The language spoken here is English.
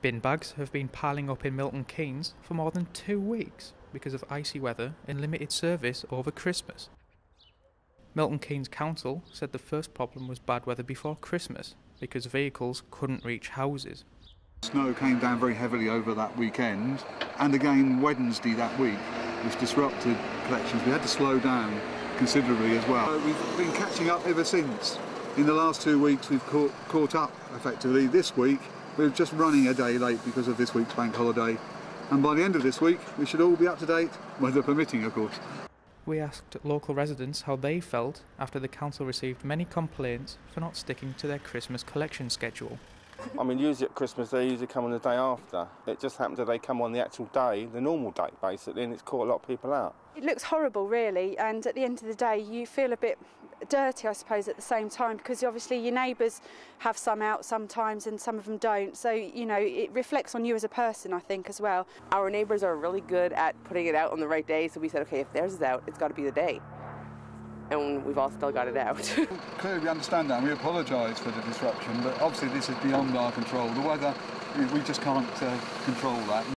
Bin bags have been piling up in Milton Keynes for more than 2 weeks because of icy weather and limited service over Christmas. Milton Keynes Council said the first problem was bad weather before Christmas because vehicles couldn't reach houses. Snow came down very heavily over that weekend, and again Wednesday that week, which disrupted collections. We had to slow down considerably as well. We've been catching up ever since. In the last 2 weeks we've caught up effectively. This week we're just running a day late because of this week's bank holiday, and by the end of this week we should all be up to date, weather permitting of course. We asked local residents how they felt after the council received many complaints for not sticking to their Christmas collection schedule. I mean, usually at Christmas they usually come on the day after. It just happened that they come on the actual day, the normal date basically, and it's caught a lot of people out. It looks horrible really, and at the end of the day you feel a bit dirty I suppose at the same time, because obviously your neighbours have some out sometimes and some of them don't, so you know it reflects on you as a person I think as well. Our neighbours are really good at putting it out on the right day, so we said okay, if theirs is out it's got to be the day. And we've all still got it out. Clearly we understand that and we apologise for the disruption, but obviously this is beyond our control. The weather, we just can't control that.